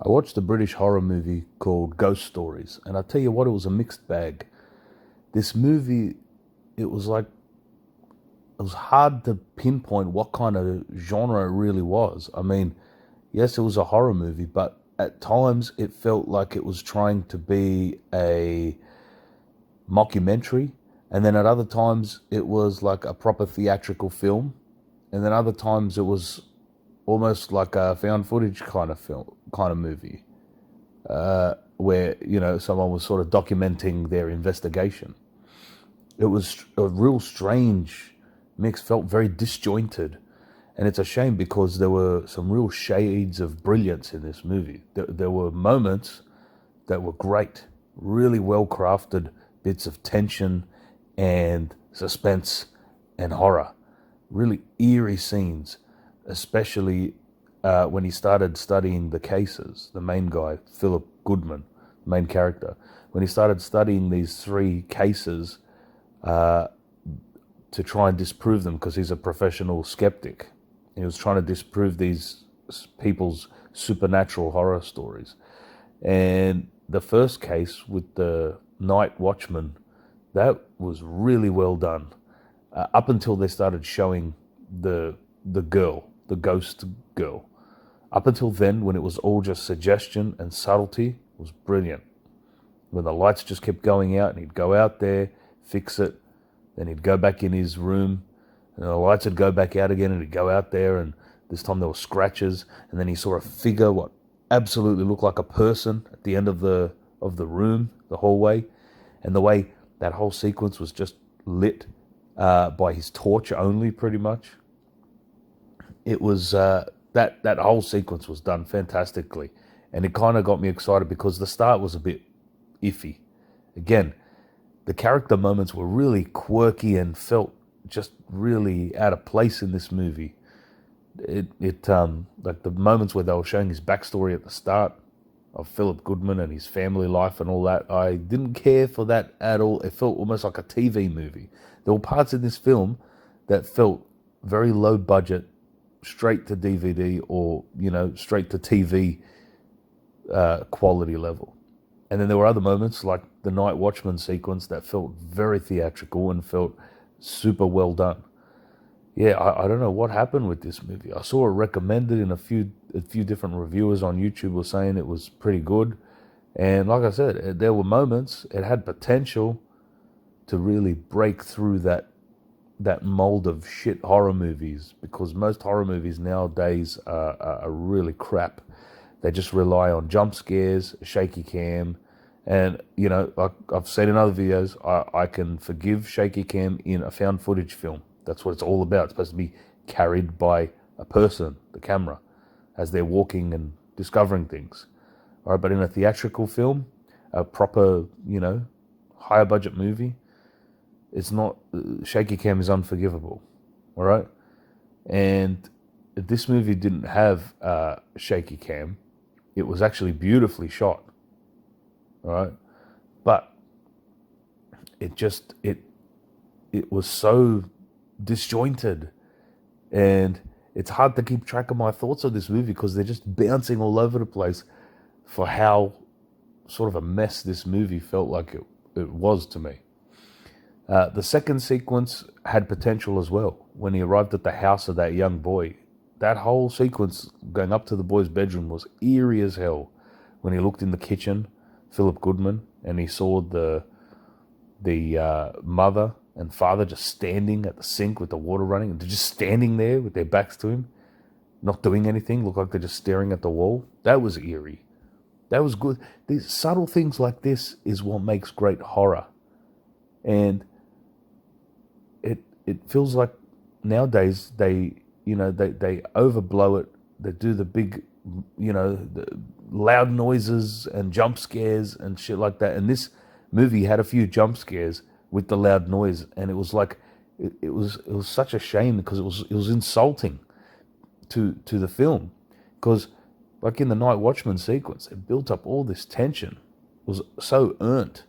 I watched a British horror movie called Ghost Stories, and I tell you what, it was a mixed bag. This movie, it was like, it was hard to pinpoint what kind of genre it really was. I mean, yes, it was a horror movie, but at times it felt like it was trying to be a mockumentary, and then at other times it was like a proper theatrical film, and then other times it was almost like a found footage kind of film, kind of movie. Where someone was sort of documenting their investigation. It was a real strange mix. Felt very disjointed, and it's a shame because there were some real shades of brilliance in this movie. There were moments that were great, really well crafted bits of tension and suspense and horror, really eerie scenes, especially when he started studying the cases. The main guy, Philip Goodman, the main character, when he started studying these three cases to try and disprove them, because he's a professional skeptic. He was trying to disprove these people's supernatural horror stories. And the first case with the night watchman, that was really well done. Up until they started showing the girl, the ghost girl. Up until then, when it was all just suggestion and subtlety, it was brilliant. When the lights just kept going out and he'd go out there, fix it, then he'd go back in his room, and the lights would go back out again, and he'd go out there, and this time there were scratches, and then he saw a figure, what absolutely looked like a person at the end of the room, the hallway, and the way that whole sequence was just lit by his torch only, pretty much. It was that whole sequence was done fantastically, and it kind of got me excited because the start was a bit iffy. Again, the character moments were really quirky and felt just really out of place in this movie. It like the moments where they were showing his backstory at the start of Philip Goodman and his family life and all that, I didn't care for that at all. It felt almost like a TV movie. There were parts in this film that felt very low budget, straight to DVD or straight to TV quality level. And then there were other moments like the Night Watchman sequence that felt very theatrical and felt super well done. Yeah, I don't know what happened with this movie. I saw it recommended in a few different reviewers on YouTube were saying it was pretty good. And like I said, there were moments, it had potential to really break through that mold of shit horror movies, because most horror movies nowadays are really crap. They just rely on jump scares, shaky cam, and like I've said in other videos, I can forgive shaky cam in a found footage film. That's what it's all about. It's supposed to be carried by a person, the camera, as they're walking and discovering things. All right, but in a theatrical film, a proper higher budget movie, it's not, shaky cam is unforgivable. All right, and this movie didn't have shaky cam. It was actually beautifully shot. All right, but it was so disjointed, and it's hard to keep track of my thoughts on this movie because they're just bouncing all over the place for how sort of a mess this movie felt like it was to me. The second sequence had potential as well. When he arrived at the house of that young boy, that whole sequence going up to the boy's bedroom was eerie as hell. When he looked in the kitchen, Philip Goodman, and he saw the mother and father just standing at the sink with the water running, and they're just standing there with their backs to him, not doing anything, look like they're just staring at the wall. That was eerie. That was good. These subtle things like this is what makes great horror. And it feels like nowadays they overblow it. They do the big the loud noises and jump scares and shit like that. And this movie had a few jump scares with the loud noise, and it was like it was such a shame because it was insulting to the film, because like in the Night Watchman sequence, it built up all this tension. It was so earned.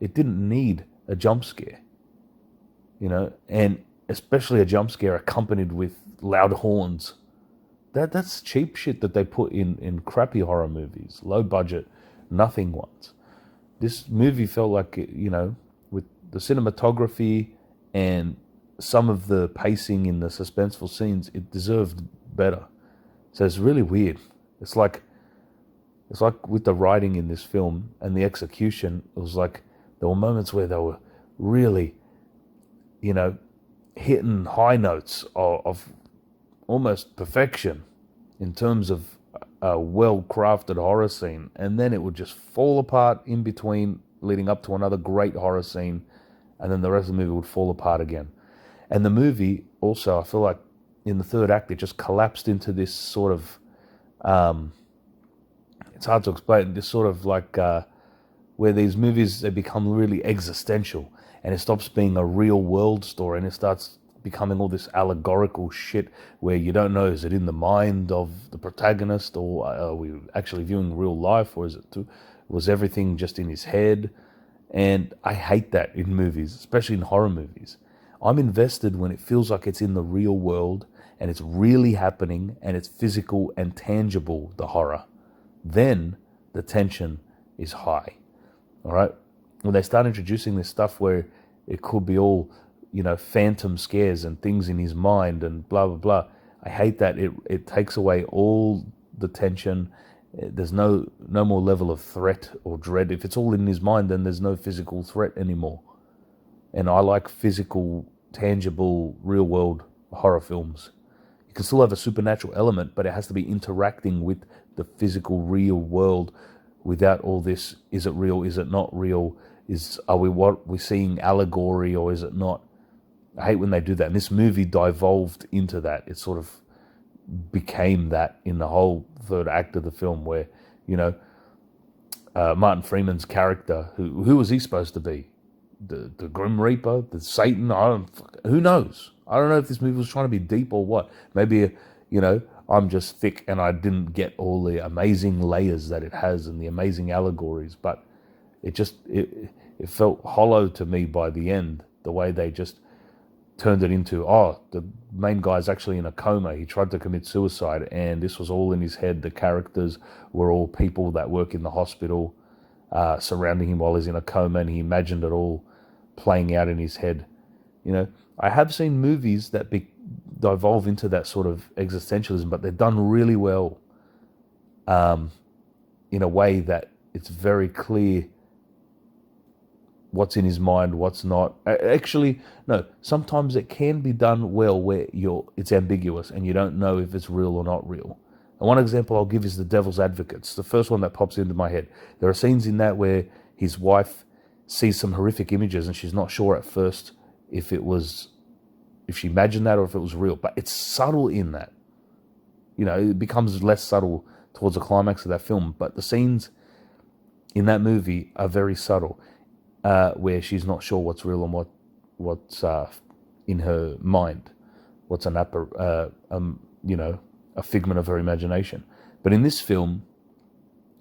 It didn't need a jump scare, and especially a jump scare accompanied with loud horns. that's cheap shit that they put in crappy horror movies, low budget, nothing ones. This movie felt like, with the cinematography and some of the pacing in the suspenseful scenes, it deserved better. So it's really weird. It's like with the writing in this film and the execution, it was like there were moments where they were really, hitting high notes of almost perfection in terms of a well-crafted horror scene. And then it would just fall apart in between, leading up to another great horror scene. And then the rest of the movie would fall apart again. And the movie also, I feel like in the third act, it just collapsed into this sort of, it's hard to explain, this sort of like where these movies, they become really existential, and it stops being a real world story and it starts becoming all this allegorical shit where you don't know, is it in the mind of the protagonist, or are we actually viewing real life, or was everything just in his head? And I hate that in movies, especially in horror movies. I'm invested when it feels like it's in the real world and it's really happening and it's physical and tangible, the horror. Then the tension is high. All right? When they start introducing this stuff where it could be all, phantom scares and things in his mind and blah, blah, blah, I hate that. It takes away all the tension. There's no more level of threat or dread. If it's all in his mind, then there's no physical threat anymore. And I like physical, tangible, real-world horror films. You can still have a supernatural element, but it has to be interacting with the physical, real world without all this, is it real, is it not real, are we seeing allegory, or is it not? I hate when they do that. And this movie devolved into that. It sort of became that in the whole third act of the film where, Martin Freeman's character, who was he supposed to be? The Grim Reaper, the Satan, who knows? I don't know if this movie was trying to be deep or what. Maybe, I'm just thick and I didn't get all the amazing layers that it has and the amazing allegories, but it felt hollow to me by the end, the way they just turned it into, the main guy's actually in a coma. He tried to commit suicide and this was all in his head. The characters were all people that work in the hospital surrounding him while he's in a coma, and he imagined it all playing out in his head. I have seen movies that devolve into that sort of existentialism, but they're done really well in a way that it's very clear what's in his mind, what's not. Actually, no, sometimes it can be done well where it's ambiguous and you don't know if it's real or not real. And one example I'll give is The Devil's Advocates, the first one that pops into my head. There are scenes in that where his wife sees some horrific images and she's not sure at first if she imagined that or if it was real. But it's subtle in that. It becomes less subtle towards the climax of that film. But the scenes in that movie are very subtle, where she's not sure what's real and what's in her mind, what's a figment of her imagination. But in this film,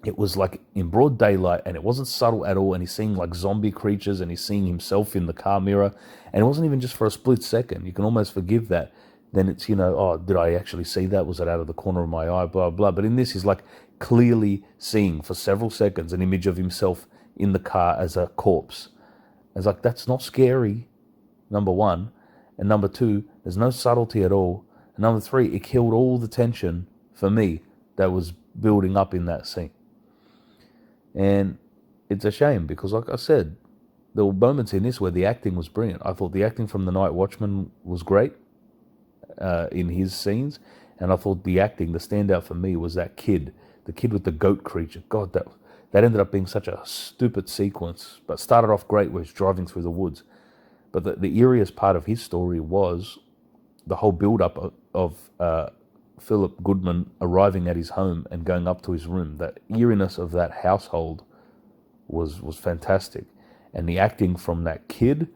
it was like in broad daylight and it wasn't subtle at all, and he's seeing like zombie creatures and he's seeing himself in the car mirror, and it wasn't even just for a split second. You can almost forgive that. Then it's, did I actually see that? Was it out of the corner of my eye? Blah, blah. But in this, he's like clearly seeing for several seconds an image of himself in the car as a corpse. And it's like, that's not scary, number one. And number two, there's no subtlety at all. And number three, it killed all the tension for me that was building up in that scene. And it's a shame because, like I said, there were moments in this where the acting was brilliant. I thought the acting from The Night Watchman was great in his scenes. And I thought the standout for me was that kid, the kid with the goat creature. God, that ended up being such a stupid sequence, but started off great where he's driving through the woods. But the eeriest part of his story was the whole build-up of Philip Goodman arriving at his home and going up to his room. That eeriness of that household was fantastic. And the acting from that kid,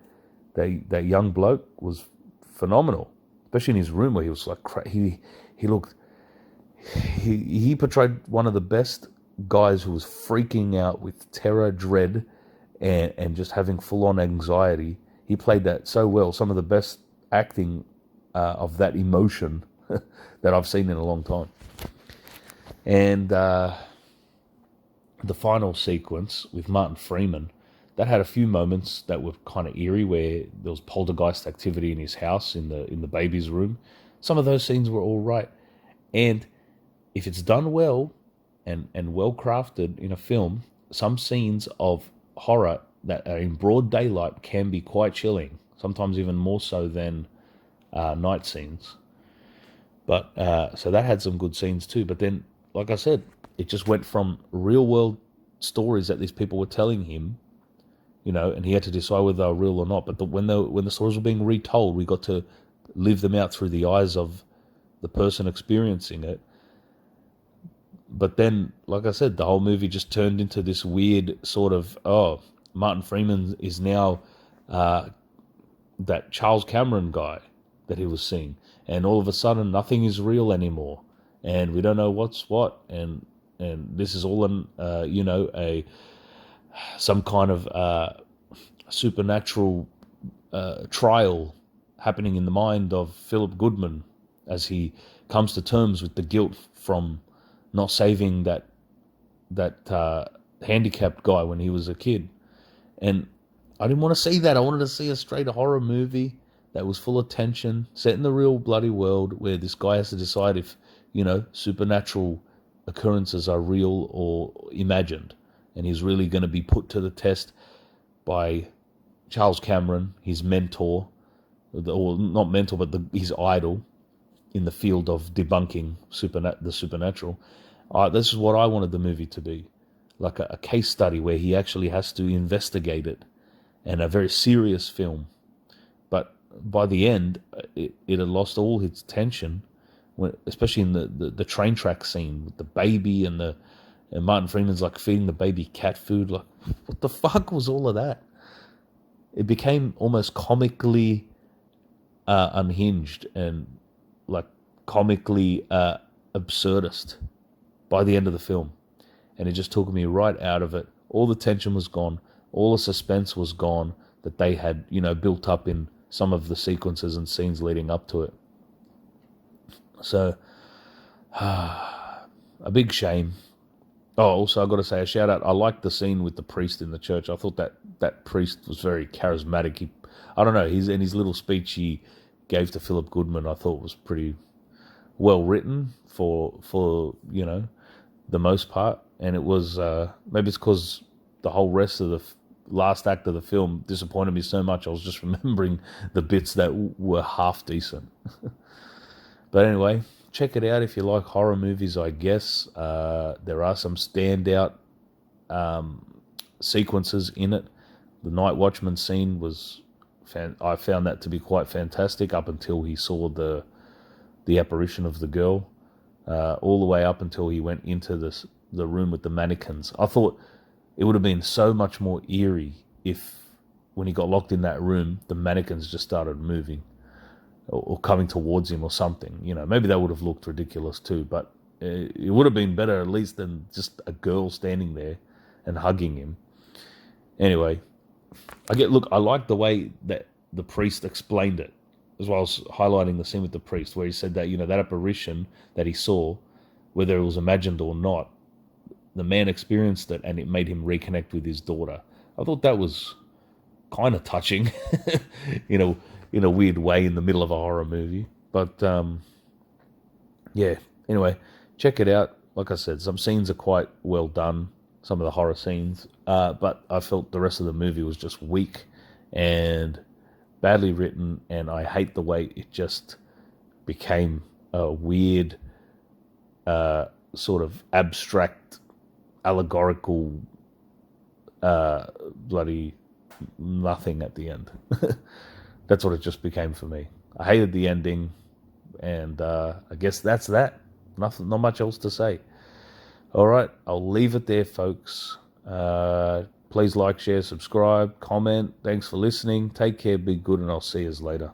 that young bloke, was phenomenal. Especially in his room where he was like, he portrayed one of the best guys who was freaking out with terror, dread, and just having full-on anxiety. He played that so well. Some of the best acting of that emotion that I've seen in a long time. And the final sequence with Martin Freeman, that had a few moments that were kind of eerie, where there was poltergeist activity in his house, in the baby's room. Some of those scenes were all right. And if it's done well and well crafted in a film, some scenes of horror that are in broad daylight can be quite chilling, sometimes even more so than night scenes. But so that had some good scenes too. But then, like I said, it just went from real world stories that these people were telling him, and he had to decide whether they were real or not. But when the stories were being retold, we got to live them out through the eyes of the person experiencing it. But then, like I said, the whole movie just turned into this weird sort of, Martin Freeman is now that Charles Cameron guy that he was seeing. And all of a sudden, nothing is real anymore. And we don't know what's what. And this is all some kind of supernatural trial happening in the mind of Philip Goodman as he comes to terms with the guilt from not saving that handicapped guy when he was a kid. And I didn't want to see that. I wanted to see a straight horror movie that was full of tension, set in the real bloody world, where this guy has to decide if, supernatural occurrences are real or imagined. And he's really going to be put to the test by Charles Cameron, his mentor, or not mentor, but his idol in the field of debunking the supernatural. This is what I wanted the movie to be, like a case study where he actually has to investigate it, and a very serious film. But by the end, it had lost all its tension, especially in the train track scene with the baby and Martin Freeman's like feeding the baby cat food. Like, what the fuck was all of that? It became almost comically unhinged and like comically absurdist by the end of the film. And it just took me right out of it. All the tension was gone. All the suspense was gone that they had, built up in some of the sequences and scenes leading up to it. So, a big shame. Oh, also, I've got to say a shout out. I liked the scene with the priest in the church. I thought that priest was very charismatic. I don't know, his little speech he gave to Philip Goodman, I thought was pretty well written for the most part. And it was, maybe it's because the whole rest of the last act of the film disappointed me so much. I was just remembering the bits that were half decent. But anyway, check it out if you like horror movies, I guess. There are some standout sequences in it. The Night Watchman scene was, I found that to be quite fantastic up until he saw the apparition of the girl, all the way up until he went into the room with the mannequins. I thought it would have been so much more eerie if, when he got locked in that room, the mannequins just started moving or coming towards him or something. Maybe that would have looked ridiculous too, but it would have been better at least than just a girl standing there and hugging him. Anyway, I like the way that the priest explained it, as well as highlighting the scene with the priest, where he said that, that apparition that he saw, whether it was imagined or not, the man experienced it and it made him reconnect with his daughter. I thought that was kind of touching, in a weird way in the middle of a horror movie. But, yeah, anyway, check it out. Like I said, some scenes are quite well done, some of the horror scenes, but I felt the rest of the movie was just weak and badly written, and I hate the way it just became a weird, sort of abstract, allegorical, bloody nothing at the end. That's what it just became for me. I hated the ending, and I guess that's that. Not much else to say. All right, I'll leave it there, folks. Please like, share, subscribe, comment. Thanks for listening. Take care, be good, and I'll see you later.